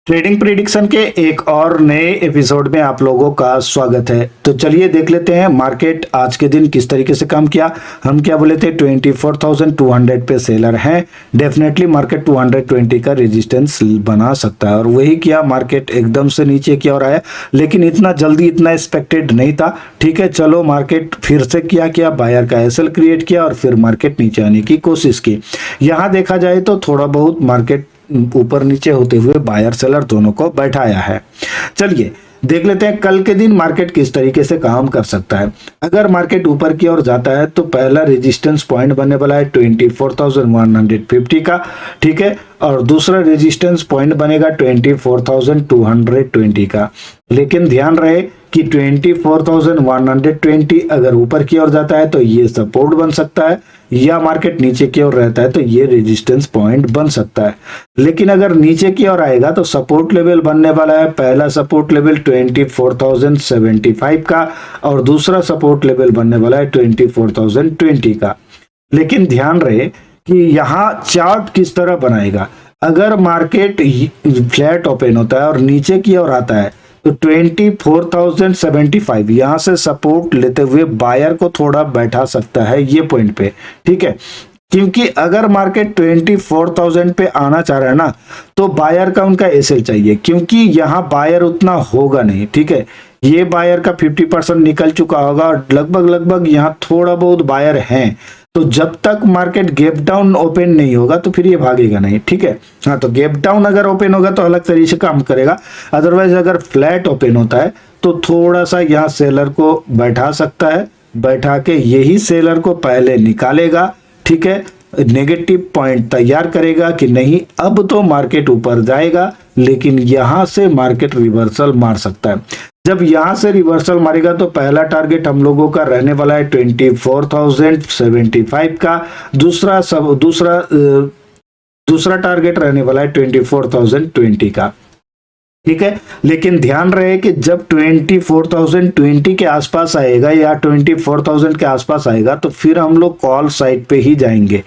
Trading prediction के एक और नए एपिसोड में आप लोगों का स्वागत है। तो चलिए देख लेते हैं मार्केट आज के दिन किस तरीके से काम किया। हम क्या बोले थे 24,200 पे सेलर हैं, डेफिनेटली मार्केट 220 का रेजिस्टेंस बना सकता है और वही किया। मार्केट एकदम से नीचे की ओर आया, लेकिन इतना जल्दी इतना एक्सपेक्टेड नहीं था। ठीक है, चलो मार्केट फिर से किया बायर का एसएल क्रिएट किया और फिर मार्केट नीचे आने की कोशिश की। यहाँ देखा जाए तो थोड़ा बहुत मार्केट ऊपर नीचे होते हुए बायर सेलर दोनों को बैठाया है। चलिए देख लेते हैं कल के दिन मार्केट किस तरीके से काम कर सकता है। अगर मार्केट ऊपर की ओर जाता है तो पहला रेजिस्टेंस पॉइंट बनने वाला है 24,150 का, ठीक है, और दूसरा रेजिस्टेंस पॉइंट बनेगा 24,220 का। लेकिन ध्यान रहे कि 24,120 अगर ऊपर की ओर जाता है तो ये सपोर्ट बन सकता है, या मार्केट नीचे की ओर रहता है तो ये रेजिस्टेंस पॉइंट बन सकता है। लेकिन अगर नीचे की ओर आएगा तो सपोर्ट लेवल बनने वाला है, पहला सपोर्ट लेवल 24,075 का और दूसरा सपोर्ट लेवल बनने वाला है 24,020 का। लेकिन ध्यान रहे कि यहाँ चार्ट किस तरह बनाएगा। अगर मार्केट फ्लैट ओपन होता है और नीचे की ओर आता है तो 24,075 यहां से सपोर्ट लेते हुए बायर को थोड़ा बैठा सकता है ये पॉइंट पे, ठीक है। क्योंकि अगर मार्केट 24,000 पे आना चाह रहा है ना तो बायर का उनका एसएल चाहिए, क्योंकि यहाँ बायर उतना होगा नहीं, ठीक है। ये बायर का 50% निकल चुका होगा और लगभग यहाँ थोड़ा बहुत बायर हैं। तो जब तक मार्केट गैप डाउन ओपन नहीं होगा तो फिर ये भागेगा नहीं, ठीक है। हाँ, तो गैप डाउन अगर ओपन होगा तो अलग तरीके से काम करेगा। अदरवाइज अगर फ्लैट ओपन होता है तो थोड़ा सा यहाँ सेलर को बैठा सकता है, बैठा के यही सेलर को पहले निकालेगा, ठीक है। नेगेटिव पॉइंट तैयार करेगा कि नहीं अब तो मार्केट ऊपर जाएगा, लेकिन यहां से मार्केट रिवर्सल मार सकता है। जब यहां से रिवर्सल मारेगा तो पहला टारगेट हम लोगों का रहने वाला है 24,075 का, दूसरा टारगेट रहने वाला है 24,020 का, ठीक है। लेकिन ध्यान रहे कि जब 24,020 के आसपास आएगा या 24,000 के आसपास आएगा तो फिर हम लोग कॉल साइड पे ही जाएंगे,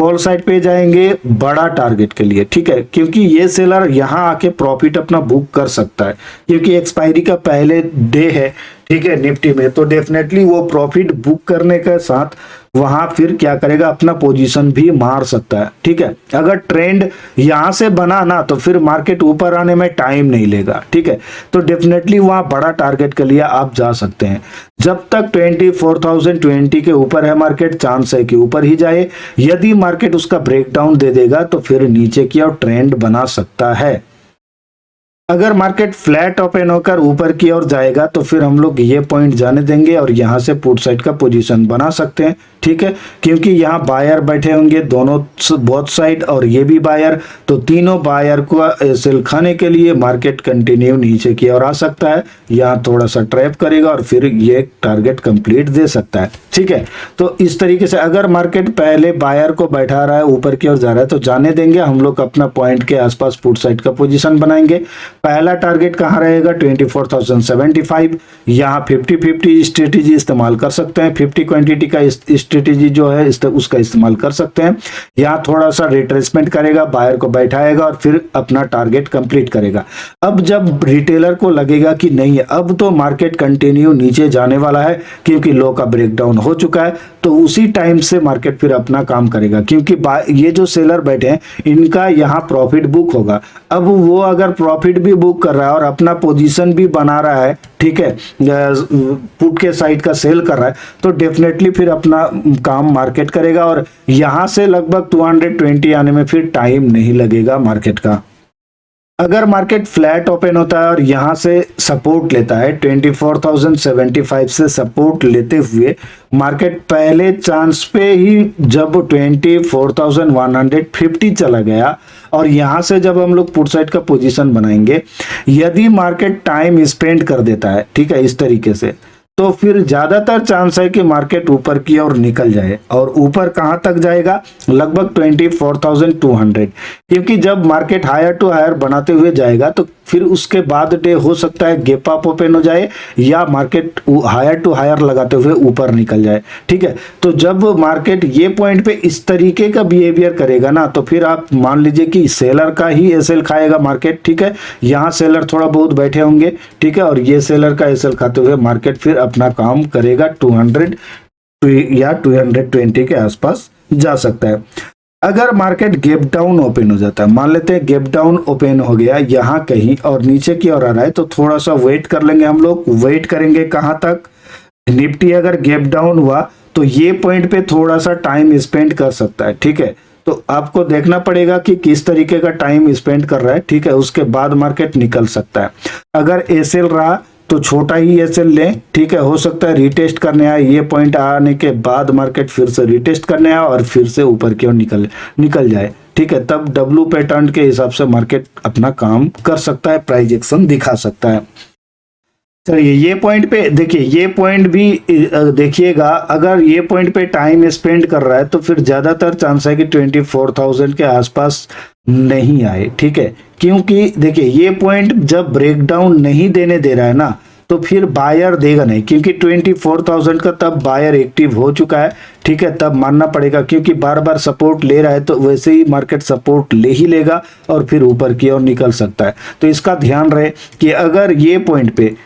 कॉल साइड पे जाएंगे बड़ा टारगेट के लिए, ठीक है। क्योंकि ये सेलर यहाँ आके प्रॉफिट अपना बुक कर सकता है, क्योंकि एक्सपायरी का पहले डे है, ठीक है, निफ्टी में। तो डेफिनेटली वो प्रॉफिट बुक करने के साथ वहां फिर क्या करेगा, अपना पोजीशन भी मार सकता है, ठीक है। अगर ट्रेंड यहां से बना ना तो फिर मार्केट ऊपर आने में टाइम नहीं लेगा, ठीक है। तो डेफिनेटली वहां बड़ा टारगेट के लिए आप जा सकते हैं। जब तक 24,020 के ऊपर है मार्केट, चांस है कि ऊपर ही जाए। यदि मार्केट उसका ब्रेकडाउन दे देगा तो फिर नीचे की ओर ट्रेंड बना सकता है। अगर मार्केट फ्लैट ओपन होकर ऊपर की ओर जाएगा तो फिर हम लोग ये पॉइंट जाने देंगे और यहां से पुट साइड का पोजीशन बना सकते हैं, ठीक है। क्योंकि यहाँ बायर बैठे होंगे दोनों बोथ साइड और ये भी बायर, तो तीनों बायर को सेल खाने के लिए मार्केट कंटिन्यू नीचे की ओर आ सकता है। यहाँ थोड़ा सा ट्रैप करेगा और फिर ये टारगेट कंप्लीट दे सकता है, ठीक है। तो इस तरीके से अगर मार्केट पहले बायर को बैठा रहा है, ऊपर की ओर जा रहा है तो जाने देंगे। हम लोग अपना पॉइंट के आसपास पुट साइड का पोजीशन बनाएंगे। पहला टारगेट कहाँ रहेगा 24,075। यहाँ 50-50 स्ट्रेटेजी इस्तेमाल कर सकते हैं, 50 क्वांटिटी का स्ट्रेटेजी जो है उसका इस्तेमाल कर सकते हैं। यहाँ थोड़ा सा रिट्रेसमेंट करेगा, बायर को बैठाएगा और फिर अपना टारगेट कंप्लीट करेगा। अब जब रिटेलर को लगेगा कि नहीं अब तो मार्केट कंटिन्यू नीचे जाने वाला है क्योंकि लो का ब्रेकडाउन हो चुका है, तो उसी टाइम से मार्केट फिर अपना काम करेगा। क्योंकि ये जो सेलर बैठे हैं इनका यहाँ प्रॉफिट बुक होगा। अब वो अगर प्रॉफिट भी बुक कर रहा है और अपना पोजीशन भी बना रहा है, ठीक है, पुट के साइड का सेल कर रहा है, तो डेफिनेटली फिर अपना काम मार्केट करेगा और यहां से लगभग 220 आने में फिर टाइम नहीं लगेगा मार्केट का। अगर मार्केट फ्लैट ओपन होता है और यहां से सपोर्ट लेता है 24,075 से सपोर्ट लेते हुए मार्केट पहले चांस पे ही जब 24,150 चला गया और यहां से जब हम लोग पुट साइड का पोजीशन बनाएंगे, यदि मार्केट टाइम स्पेंड कर देता है, ठीक है, इस तरीके से तो फिर ज्यादातर चांस है कि मार्केट ऊपर की ओर निकल जाए। और ऊपर कहां तक जाएगा? लगभग 24,200, क्योंकि जब मार्केट हायर टू हायर बनाते हुए जाएगा तो फिर उसके बाद डे हो सकता है गैप अप ओपन हो जाए या मार्केट हायर टू हायर लगाते हुए ऊपर निकल जाए। ठीक है, तो जब मार्केट ये पॉइंट पे इस तरीके का बिहेवियर करेगा ना, तो फिर आप मान लीजिए कि सेलर का ही एसएल खाएगा मार्केट। ठीक है, यहाँ सेलर थोड़ा बहुत बैठे होंगे। ठीक है, और ये सेलर का एसएल खाते हुए मार्केट फिर अपना काम करेगा 200 या 220 के आसपास जा सकता है। अगर मार्केट गैप डाउन ओपन हो जाता है, मान लेते हैं गैप डाउन ओपन हो गया यहाँ कहीं और नीचे की ओर आ रहा है, तो थोड़ा सा वेट कर लेंगे हम लोग। वेट करेंगे कहां तक? निफ्टी अगर गैप डाउन हुआ तो ये पॉइंट पे थोड़ा सा टाइम स्पेंड कर सकता है। ठीक है, तो आपको देखना पड़ेगा कि किस तरीके का टाइम स्पेंड कर रहा है। ठीक है, उसके बाद मार्केट निकल सकता है। अगर एसएल रहा तो छोटा ही एसएल लें। ठीक है, हो सकता है रिटेस्ट करने आए, ये पॉइंट आने के बाद मार्केट फिर से रिटेस्ट करने आए और फिर से ऊपर की ओर निकल जाए। ठीक है, तब डब्ल्यू पैटर्न के हिसाब से मार्केट अपना काम कर सकता है, प्राइस एक्शन दिखा सकता है। चलिए ये पॉइंट पे देखिए, ये पॉइंट भी देखिएगा। अगर ये पॉइंट पे टाइम स्पेंड कर रहा है तो फिर ज्यादातर चांस है कि 24,000 के आसपास नहीं आए। ठीक है, क्योंकि देखिए ये पॉइंट जब ब्रेकडाउन नहीं देने दे रहा है ना, तो फिर बायर देगा नहीं, क्योंकि 24,000 का तब बायर एक्टिव हो चुका है। ठीक है, तब मानना पड़ेगा, क्योंकि बार बार सपोर्ट ले रहा है तो वैसे ही मार्केट सपोर्ट ले ही लेगा और फिर ऊपर की ओर निकल सकता है। तो इसका ध्यान रहे कि अगर ये पॉइंट पे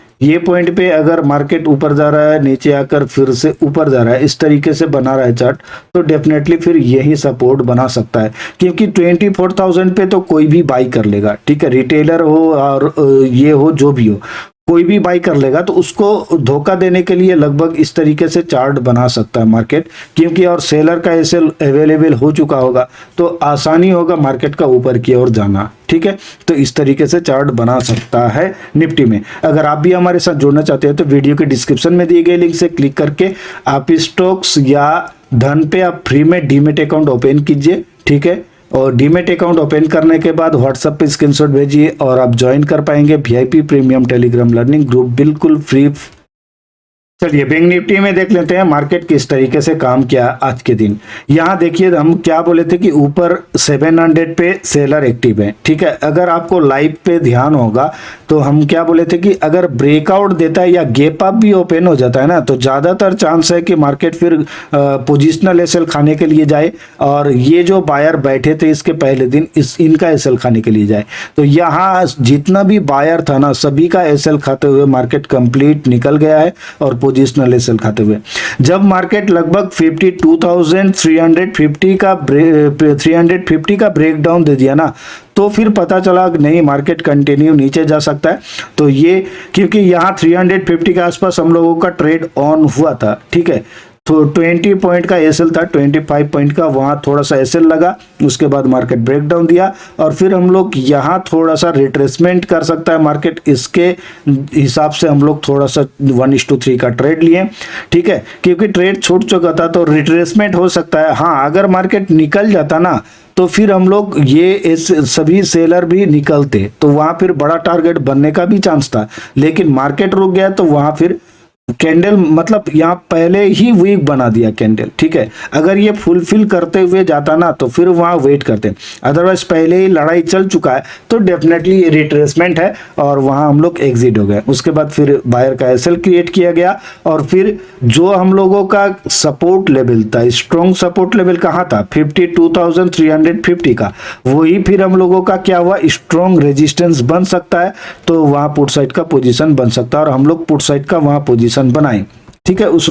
अगर मार्केट ऊपर जा रहा है, नीचे आकर फिर से ऊपर जा रहा है, इस तरीके से बना रहा है चार्ट, तो डेफिनेटली फिर यही सपोर्ट बना सकता है, क्योंकि 24,000 पे तो कोई भी बाई कर लेगा। ठीक है, रिटेलर हो और ये हो, जो भी हो, कोई भी बाई कर लेगा। तो उसको धोखा देने के लिए लगभग इस तरीके से चार्ट बना सकता है मार्केट, क्योंकि और सेलर का एसएल अवेलेबल हो चुका होगा तो आसानी होगा मार्केट का ऊपर की ओर जाना। ठीक है, तो इस तरीके से चार्ट बना सकता है निफ्टी में। अगर आप भी हमारे साथ जुड़ना चाहते हैं तो वीडियो के डिस्क्रिप्शन में दिए गए लिंक से क्लिक करके आप स्टॉक्स या धन पे आप फ्री में डीमेट अकाउंट ओपन कीजिए। ठीक है, और डीमेट अकाउंट ओपन करने के बाद व्हाट्सएप पे स्क्रीनशॉट भेजिए और आप ज्वाइन कर पाएंगे VIP premium Telegram learning group, बिल्कुल फ्री। चलिए बैंक निफ्टी में देख लेते हैं मार्केट किस तरीके से काम किया आज के दिन। यहाँ देखिए हम क्या बोले थे कि ऊपर 700 पे सेलर एक्टिव है। ठीक है, अगर आपको लाइव पे ध्यान होगा तो हम क्या बोले थे कि अगर ब्रेकआउट देता है या गैप अप भी ओपन हो जाता है ना, तो ज्यादातर चांस है कि मार्केट फिर पोजिशनल एसएल खाने के लिए जाए और ये जो बायर बैठे थे इसके पहले दिन इनका एसएल खाने के लिए जाए। तो यहाँ जितना भी बायर था ना, सभी का एसएल खाते हुए मार्केट कंप्लीट निकल गया है और पोजिशनल एसएल खाते हुए जब मार्केट लगभग 350 का ब्रेकडाउन दे दिया ना, तो फिर पता चला कि नहीं मार्केट कंटिन्यू नीचे जा सकता है। तो ये क्योंकि यहाँ 350 के आसपास हम लोगों का ट्रेड ऑन हुआ था। ठीक है, तो 20 पॉइंट का एसएल था, 25 पॉइंट का, वहां थोड़ा सा एसएल लगा, उसके बाद मार्केट ब्रेकडाउन दिया और फिर हम लोग यहाँ थोड़ा सा रिट्रेसमेंट कर सकता है मार्केट, इसके हिसाब से हम लोग थोड़ा सा 1:3 का ट्रेड लिए। ठीक है, क्योंकि ट्रेड छूट चुका था तो रिट्रेसमेंट हो सकता है। हाँ, अगर मार्केट निकल जाता ना तो फिर हम लोग ये सभी सेलर भी निकलते, तो वहां फिर बड़ा टारगेट बनने का भी चांस था, लेकिन मार्केट रुक गया तो वहां फिर कैंडल मतलब यहाँ पहले ही वीक बना दिया कैंडल। ठीक है, अगर ये फुलफिल करते हुए जाता ना तो फिर वहां वेट करते, अदरवाइज पहले ही लड़ाई चल चुका है तो डेफिनेटली रिट्रेसमेंट है और वहां हम लोग एग्जिट हो गए। उसके बाद फिर बायर का एसएल क्रिएट किया गया और फिर जो हम लोगों का सपोर्ट लेवल था, स्ट्रॉन्ग सपोर्ट लेवल कहाँ था, 52,350 का, वही फिर हम लोगों का क्या हुआ, स्ट्रॉन्ग रेजिस्टेंस बन सकता है। तो वहां पुट साइड का पोजीशन बन सकता है और हम लोग पुट साइड का वहां पोजीशन बनाएं। ठीक है, उस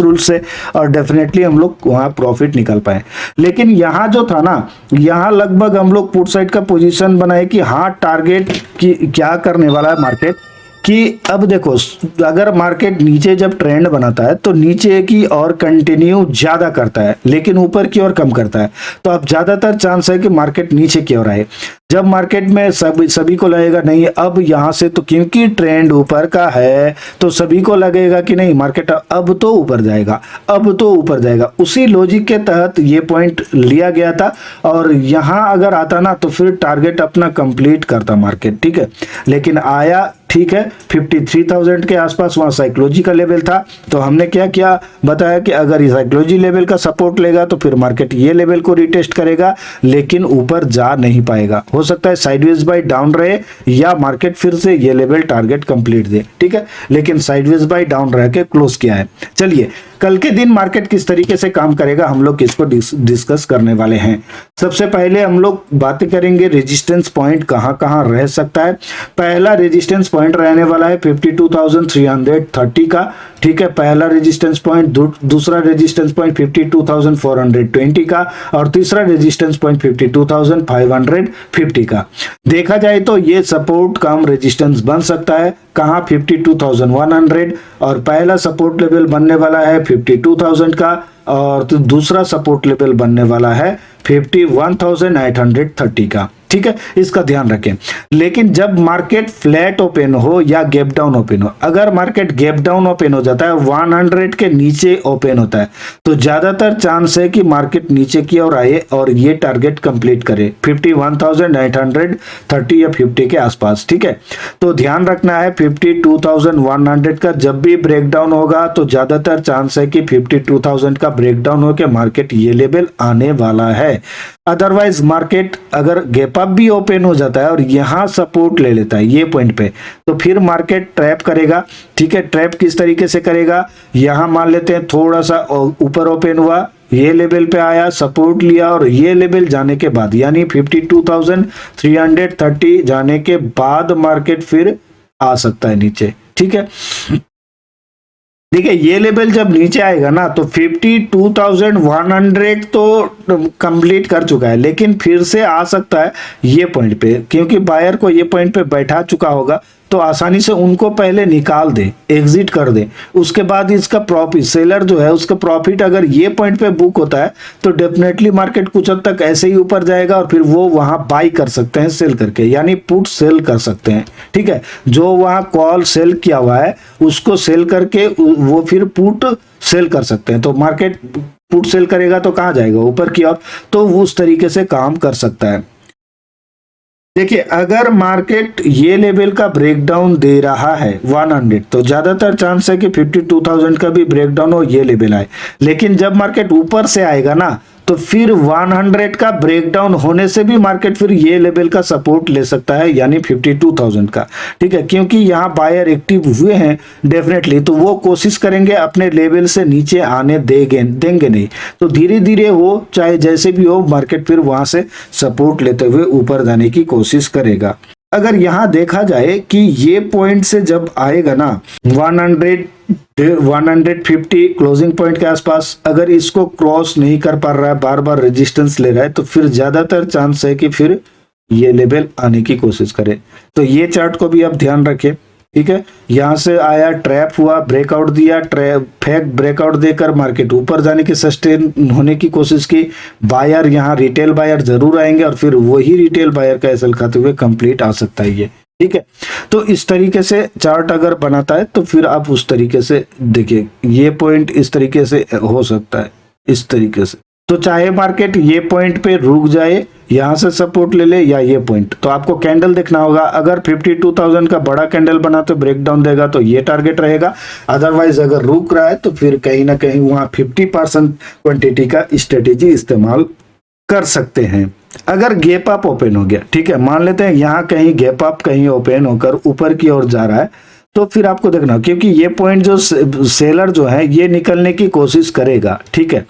रूल से, और डेफिनेटली हम लोग वहां प्रॉफिट निकाल पाए। लेकिन यहां जो था ना, यहां लगभग हम लोग पुट साइड का पोजीशन बनाए कि हाँ टारगेट की क्या करने वाला है मार्केट, कि अब देखो अगर मार्केट नीचे जब ट्रेंड बनाता है तो नीचे की और कंटिन्यू ज्यादा करता है लेकिन ऊपर की ओर कम करता है, तो अब ज्यादातर चांस है कि मार्केट नीचे की ओर आए। जब मार्केट में सभी को लगेगा नहीं अब यहां से, तो क्योंकि ट्रेंड ऊपर का है तो सभी को लगेगा कि नहीं मार्केट अब तो ऊपर जाएगा, अब तो ऊपर जाएगा। उसी लॉजिक के तहत ये पॉइंट लिया गया था और यहां अगर आता ना तो फिर टारगेट अपना कंप्लीट करता मार्केट, ठीक है। लेकिन आया, ठीक है, 53,000 के आसपास वहां साइकोलॉजी का लेवल था, तो हमने क्या किया बताया कि अगर ये साइकोलॉजी लेवल का सपोर्ट लेगा तो फिर मार्केट ये लेवल को रिटेस्ट करेगा, लेकिन ऊपर जा नहीं पाएगा। हो सकता है साइडवेज बाय डाउन रहे या मार्केट फिर से ये लेवल टारगेट कंप्लीट दे, ठीक है, लेकिन साइडवेज बाय डाउन रह के क्लोज किया है। चलिए कल के दिन मार्केट किस तरीके से काम करेगा हम लोग इसको डिस्कस करने वाले हैं। सबसे पहले हम लोग बातें करेंगे रेजिस्टेंस पॉइंट कहां कहां रह सकता है। पहला रेजिस्टेंस पॉइंट रहने वाला है 52,330 का, ठीक है, पहला रेजिस्टेंस पॉइंट। दूसरा रेजिस्टेंस पॉइंट 52,420 का और तीसरा रेजिस्टेंस पॉइंट 52,550 का। देखा जाए तो ये सपोर्ट कम रेजिस्टेंस बन सकता है कहां 52,100 और पहला सपोर्ट लेवल बनने वाला है 52,000 का और तो दूसरा सपोर्ट लेवल बनने वाला है 51,830 का, ठीक है, इसका ध्यान रखें। लेकिन जब मार्केट फ्लैट ओपन हो या गैप डाउन ओपन हो, अगर मार्केट गैप डाउन ओपन हो जाता है 100 के नीचे ओपन होता है तो ज्यादातर चांस है कि मार्केट नीचे की ओर आए और ये टारगेट कंप्लीट करे 51,830 या 50 के आसपास, ठीक है। तो ध्यान रखना है 52,100 का जब भी ब्रेकडाउन होगा तो ज्यादातर चांस है कि 52,000 का ब्रेकडाउन होकर मार्केट ये लेवल आने वाला है। अदरवाइज मार्केट अगर गैप अप भी ओपन हो जाता है और यहां सपोर्ट ले लेता है ये पॉइंट पे तो फिर मार्केट ट्रैप करेगा, ठीक है। ट्रैप किस तरीके से करेगा, यहां मान लेते हैं थोड़ा सा ऊपर ओपन हुआ, ये लेवल पे आया, सपोर्ट लिया और ये लेवल जाने के बाद यानी 52,330 जाने के बाद मार्केट फिर आ सकता है नीचे, ठीक है। देखिए ये लेवल जब नीचे आएगा ना तो 52,100 तो कंप्लीट कर चुका है, लेकिन फिर से आ सकता है ये पॉइंट पे, क्योंकि बायर को ये पॉइंट पे बैठा चुका होगा तो आसानी से उनको पहले निकाल दे, एग्जिट कर दे, उसके बाद इसका प्रॉफिट, सेलर जो है उसका प्रॉफिट अगर ये पॉइंट पे बुक होता है तो डेफिनेटली मार्केट कुछ हद तक ऐसे ही ऊपर जाएगा और फिर वो वहां बाई कर सकते हैं सेल करके, यानी पुट सेल कर सकते हैं, ठीक है। जो वहां कॉल सेल किया हुआ है उसको सेल करके वो फिर पुट सेल कर सकते हैं। तो मार्केट पुट सेल करेगा तो कहां जाएगा, ऊपर की ओर, तो वो उस तरीके से काम कर सकता है। देखिए अगर मार्केट ये लेवल का ब्रेकडाउन दे रहा है 100 तो ज्यादातर चांस है कि 52,000 का भी ब्रेकडाउन हो, ये लेवल आए। लेकिन जब मार्केट ऊपर से आएगा ना तो फिर 100 का ब्रेकडाउन होने से भी मार्केट फिर ये लेवल का सपोर्ट ले सकता है यानी 52,000 का, ठीक है, क्योंकि यहाँ बायर एक्टिव हुए हैं डेफिनेटली, तो वो कोशिश करेंगे अपने लेवल से नीचे आने देंगे नहीं, तो धीरे धीरे वो चाहे जैसे भी हो मार्केट फिर वहां से सपोर्ट लेते हुए ऊपर जाने की कोशिश करेगा। अगर यहां देखा जाए कि ये पॉइंट से जब आएगा ना 150 क्लोजिंग पॉइंट के आसपास, अगर इसको क्रॉस नहीं कर पा रहा है, बार बार रेजिस्टेंस ले रहा है, तो फिर ज्यादातर चांस है कि फिर ये लेवल आने की कोशिश करे। तो ये चार्ट को भी आप ध्यान रखें, ठीक है। यहां से आया, ट्रैप हुआ, ब्रेकआउट दिया, फेक ब्रेकआउट देकर मार्केट ऊपर जाने की सस्टेन होने की कोशिश की। बायर यहाँ रिटेल बायर जरूर आएंगे और फिर वही रिटेल बायर का एसएल खाते हुए कंप्लीट आ सकता है ये, ठीक है। तो इस तरीके से चार्ट अगर बनाता है तो फिर आप उस तरीके से देखिए, ये पॉइंट इस तरीके से हो सकता है, इस तरीके से। तो चाहे मार्केट ये पॉइंट पे रुक जाए, यहां से सपोर्ट ले ले या ये पॉइंट, तो आपको कैंडल देखना होगा। अगर 52,000 का बड़ा कैंडल बना तो ब्रेकडाउन देगा तो ये टारगेट रहेगा, अदरवाइज अगर रुक रहा है तो फिर कहीं ना कहीं वहां 50% क्वांटिटी का स्ट्रेटेजी इस्तेमाल कर सकते हैं। अगर गैप अप ओपन हो गया, ठीक है, मान लेते हैं यहाँ कहीं गैप अप कहीं ओपन होकर ऊपर की ओर जा रहा है, तो फिर आपको देखना, क्योंकि ये पॉइंट जो सेलर जो है ये निकलने की कोशिश करेगा, ठीक है,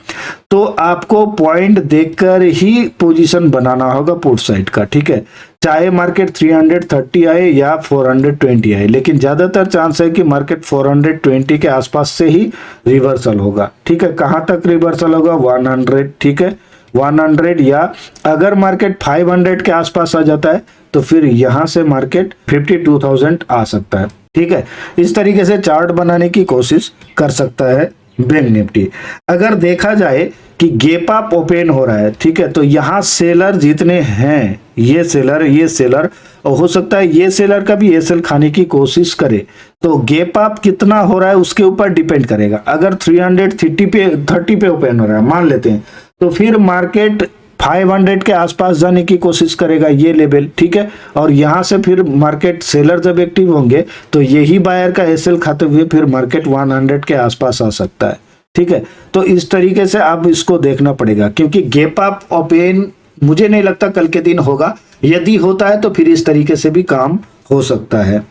तो आपको पॉइंट देखकर ही पोजीशन बनाना होगा पुट साइड का, ठीक है, चाहे मार्केट 330 आए या 420 आए, लेकिन ज्यादातर चांस है कि मार्केट 420 के आसपास से ही रिवर्सल होगा, ठीक है। कहां तक रिवर्सल होगा, 100, ठीक है, 100, या अगर मार्केट 500 के आसपास आ जाता है तो फिर यहां से मार्केट 52,000 आ सकता है, ठीक है। इस तरीके से चार्ट बनाने की कोशिश कर सकता है बैंक निफ्टी। अगर देखा जाए कि गैप अप ओपन हो रहा है, ठीक है। तो यहाँ सेलर जितने हैं, ये सेलर और हो सकता है ये सेलर का भी एसएल खाने की कोशिश करे, तो गैप अप कितना हो रहा है उसके ऊपर डिपेंड करेगा। अगर 330 पे ओपन हो रहा है मान लेते हैं, तो फिर मार्केट 500 के आसपास जाने की कोशिश करेगा, ये लेवल, ठीक है। और यहां से फिर मार्केट सेलर जब एक्टिव होंगे तो यही बायर का एसएल खाते हुए फिर मार्केट 100 के आसपास आ सकता है, ठीक है। तो इस तरीके से आप इसको देखना पड़ेगा, क्योंकि गैप अप ओपन मुझे नहीं लगता कल के दिन होगा। यदि होता है तो फिर इस तरीके से भी काम हो सकता है।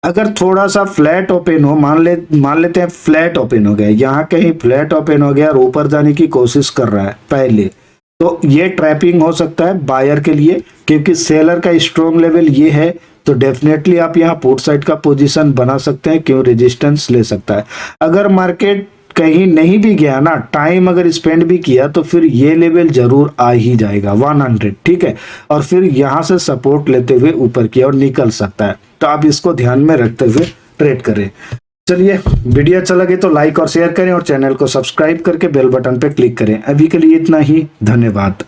अगर थोड़ा सा फ्लैट ओपन हो, मान लेते हैं फ्लैट ओपन हो गया, यहाँ कहीं फ्लैट ओपन हो गया और ऊपर जाने की कोशिश कर रहा है पहले, तो ये ट्रैपिंग हो सकता है बायर के लिए, क्योंकि सेलर का स्ट्रॉन्ग लेवल ये है। तो डेफिनेटली आप यहाँ पुट साइड का पोजीशन बना सकते हैं, क्यों रेजिस्टेंस ले सकता है। अगर मार्केट कहीं नहीं भी गया ना, टाइम अगर स्पेंड भी किया, तो फिर ये लेवल जरूर आ ही जाएगा 100, ठीक है। और फिर यहाँ से सपोर्ट लेते हुए ऊपर की ओर निकल सकता है। तो आप इसको ध्यान में रखते हुए ट्रेड करें। चलिए, वीडियो अच्छा लगे तो लाइक और शेयर करें और चैनल को सब्सक्राइब करके बेल बटन पे क्लिक करें। अभी के लिए इतना ही, धन्यवाद।